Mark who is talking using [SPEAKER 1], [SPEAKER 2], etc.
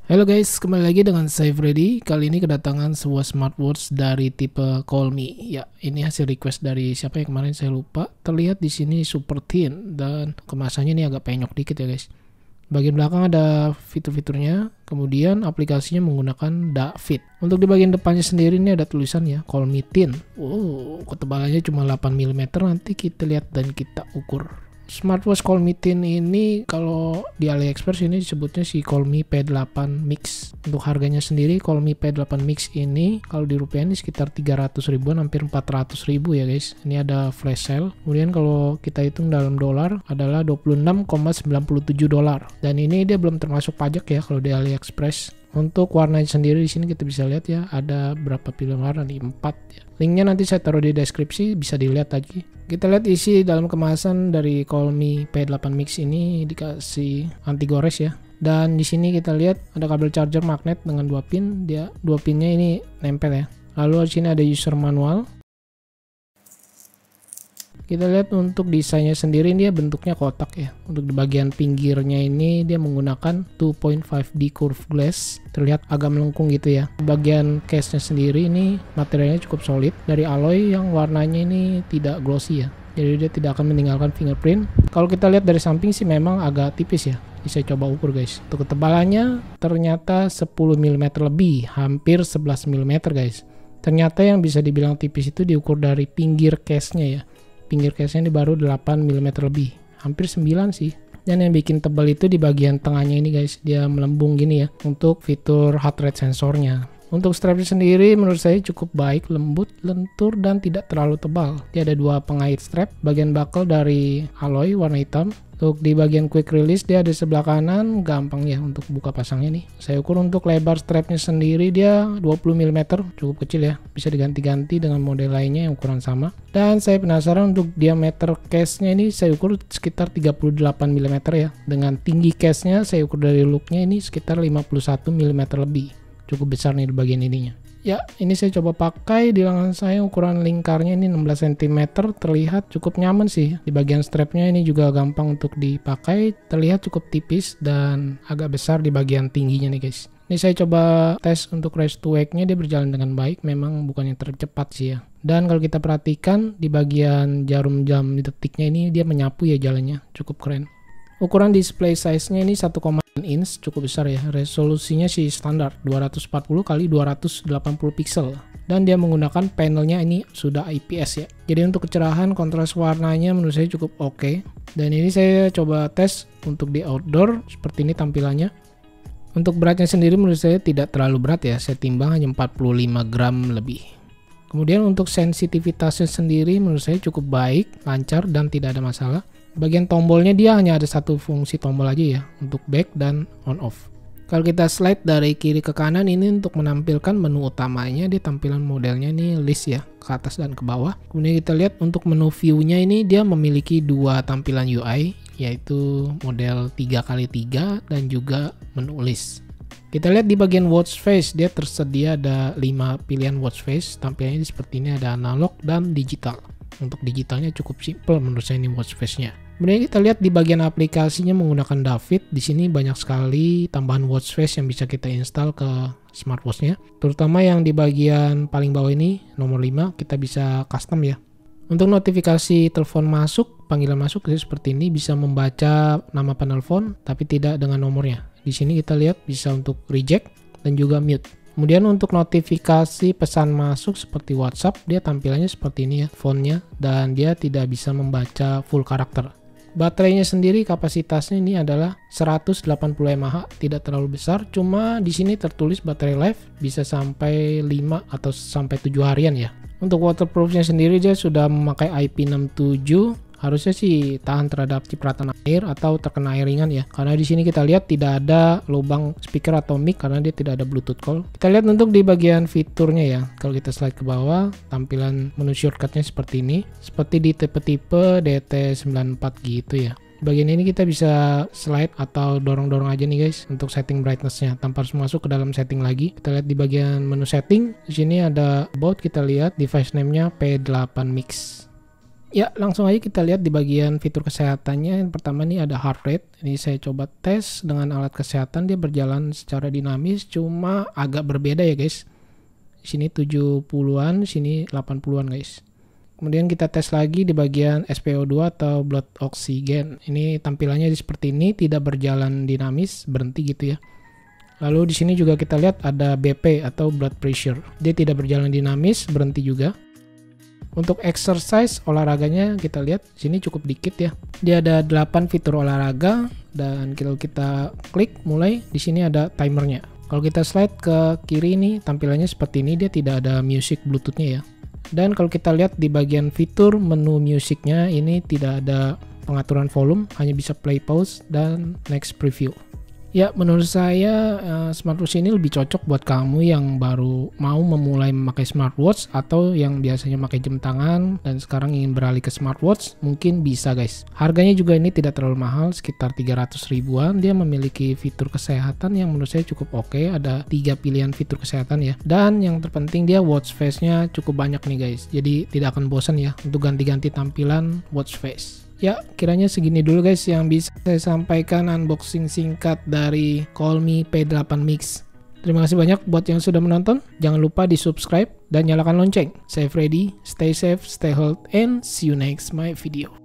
[SPEAKER 1] Halo guys, kembali lagi dengan saya Freddy. Kali ini kedatangan sebuah smartwatch dari tipe Call Me. Ya, ini hasil request dari siapa yang kemarin saya lupa. Terlihat di sini super thin dan kemasannya ini agak penyok dikit ya guys. Bagian belakang ada fitur-fiturnya, kemudian aplikasinya menggunakan DaFit. Untuk di bagian depannya sendiri ini ada tulisan ya, Call Me Thin. Ketebalannya cuma 8 mm, nanti kita lihat dan kita ukur. Smartwatch Call Me Thin ini kalau di AliExpress ini disebutnya si Call Me P8 Mix. Untuk harganya sendiri Call Me P8 Mix ini kalau di rupiah ini sekitar 300 ribuan, hampir 400 ribu ya guys. Ini ada flash sale. Kemudian kalau kita hitung dalam dolar adalah 26,97 dolar. Dan ini dia belum termasuk pajak ya kalau di AliExpress. Untuk warnanya sendiri di sini kita bisa lihat ya, ada berapa pilihan warna nih, 4 ya. Linknya nanti saya taruh di deskripsi, bisa dilihat lagi. Kita lihat isi dalam kemasan dari Call Me P8 Mix ini, dikasih anti gores ya. Dan di sini kita lihat ada kabel charger magnet dengan 2 pin, dia 2 pinnya ini nempel ya. Lalu di sini ada user manual. Kita lihat untuk desainnya sendiri dia bentuknya kotak ya. Untuk di bagian pinggirnya ini dia menggunakan 2.5D curved glass. Terlihat agak melengkung gitu ya. Bagian case-nya sendiri ini materialnya cukup solid dari alloy yang warnanya ini tidak glossy ya. Jadi dia tidak akan meninggalkan fingerprint. Kalau kita lihat dari samping sih memang agak tipis ya. Bisa coba ukur guys. Untuk ketebalannya ternyata 10 mm lebih, hampir 11 mm guys. Ternyata yang bisa dibilang tipis itu diukur dari pinggir case-nya ya. Pinggir case-nya ini baru 8 mm lebih, hampir 9 sih. Dan yang bikin tebal itu di bagian tengahnya ini guys, dia melembung gini ya untuk fitur heart rate sensornya. Untuk strapnya sendiri menurut saya cukup baik, lembut, lentur, dan tidak terlalu tebal. Dia ada 2 pengait strap, bagian buckle dari alloy warna hitam. Untuk di bagian quick release dia ada sebelah kanan, gampang ya untuk buka pasangnya nih. Saya ukur untuk lebar strapnya sendiri dia 20 mm, cukup kecil ya. Bisa diganti-ganti dengan model lainnya yang ukuran sama. Dan saya penasaran untuk diameter case-nya ini saya ukur sekitar 38 mm ya. Dengan tinggi case-nya saya ukur dari look-nya ini sekitar 51 mm lebih. Cukup besar nih di bagian ininya. Ya, ini saya coba pakai di lengan saya, ukuran lingkarnya ini 16 cm, terlihat cukup nyaman sih. Di bagian strapnya ini juga gampang untuk dipakai, terlihat cukup tipis dan agak besar di bagian tingginya nih guys. Ini saya coba tes untuk race to wake-nya, dia berjalan dengan baik, memang bukan yang tercepat sih ya. Dan kalau kita perhatikan di bagian jarum jam detiknya ini dia menyapu ya jalannya, cukup keren. Ukuran display size-nya ini 1,9 inch, cukup besar ya. Resolusinya sih standar 240 x 280 pixel. Dan dia menggunakan panelnya ini sudah IPS ya. Jadi untuk kecerahan kontras warnanya menurut saya cukup oke. Dan ini saya coba tes untuk di outdoor, seperti ini tampilannya. Untuk beratnya sendiri menurut saya tidak terlalu berat ya. Saya timbang hanya 45 gram lebih. Kemudian untuk sensitivitasnya sendiri menurut saya cukup baik, lancar, dan tidak ada masalah. Bagian tombolnya dia hanya ada satu fungsi tombol aja ya, untuk back dan on off. Kalau kita slide dari kiri ke kanan ini untuk menampilkan menu utamanya, dia tampilan modelnya ini list ya, ke atas dan ke bawah. Kemudian kita lihat untuk menu view-nya ini dia memiliki 2 tampilan UI, yaitu model 3x3 dan juga menu list. Kita lihat di bagian watch face, dia tersedia ada 5 pilihan watch face. Tampilannya seperti ini, ada analog dan digital. Untuk digitalnya cukup simple menurut saya ini watch face-nya. Kemudian kita lihat di bagian aplikasinya menggunakan DaVit. Di sini banyak sekali tambahan watch face yang bisa kita install ke smartwatch-nya. Terutama yang di bagian paling bawah ini, nomor 5, kita bisa custom ya. Untuk notifikasi telepon masuk, panggilan masuk seperti ini, bisa membaca nama penelpon tapi tidak dengan nomornya. Di sini kita lihat bisa untuk reject dan juga mute. Kemudian untuk notifikasi pesan masuk seperti WhatsApp, dia tampilannya seperti ini ya, fontnya, dan dia tidak bisa membaca full karakter. Baterainya sendiri kapasitasnya ini adalah 180 mAh, tidak terlalu besar, cuma di sini tertulis baterai life bisa sampai 5 atau sampai 7 harian ya. Untuk waterproofnya sendiri dia sudah memakai IP67. Harusnya sih tahan terhadap cipratan air atau terkena air ringan ya. Karena di sini kita lihat tidak ada lubang speaker atau mic karena dia tidak ada Bluetooth call. Kita lihat untuk di bagian fiturnya ya. Kalau kita slide ke bawah, tampilan menu shortcutnya seperti ini. Seperti di tipe-tipe DT94 gitu ya. Di bagian ini kita bisa slide atau dorong-dorong aja nih guys untuk setting brightness-nya tanpa harus masuk ke dalam setting lagi. Kita lihat di bagian menu setting. Di sini ada about, kita lihat device name-nya P8 Mix. Ya, langsung aja kita lihat di bagian fitur kesehatannya. Yang pertama nih ada heart rate. Ini saya coba tes dengan alat kesehatan, dia berjalan secara dinamis, cuma agak berbeda ya guys. Di sini 70-an, sini 80-an guys. Kemudian kita tes lagi di bagian SpO2 atau blood oxygen. Ini tampilannya seperti ini, tidak berjalan dinamis, berhenti gitu ya. Lalu di sini juga kita lihat ada BP atau blood pressure. Dia tidak berjalan dinamis, berhenti juga. Untuk exercise olahraganya kita lihat sini cukup dikit ya. Dia ada 8 fitur olahraga dan kalau kita klik mulai di sini ada timernya. Kalau kita slide ke kiri ini tampilannya seperti ini, dia tidak ada music Bluetooth-nya ya. Dan kalau kita lihat di bagian fitur menu musiknya ini tidak ada pengaturan volume, hanya bisa play pause dan next preview. Ya, menurut saya smartwatch ini lebih cocok buat kamu yang baru mau memulai memakai smartwatch atau yang biasanya pakai jam tangan dan sekarang ingin beralih ke smartwatch, mungkin bisa guys. Harganya juga ini tidak terlalu mahal, sekitar 300 ribuan. Dia memiliki fitur kesehatan yang menurut saya cukup oke, ada 3 pilihan fitur kesehatan ya. Dan yang terpenting dia watch face-nya cukup banyak nih guys, jadi tidak akan bosan ya untuk ganti-ganti tampilan watch face. Ya, kiranya segini dulu guys yang bisa saya sampaikan unboxing singkat dari Xiaomi P8 Mix. Terima kasih banyak buat yang sudah menonton. Jangan lupa di subscribe dan nyalakan lonceng. Saya Freddy, stay safe, stay healthy, and see you next my video.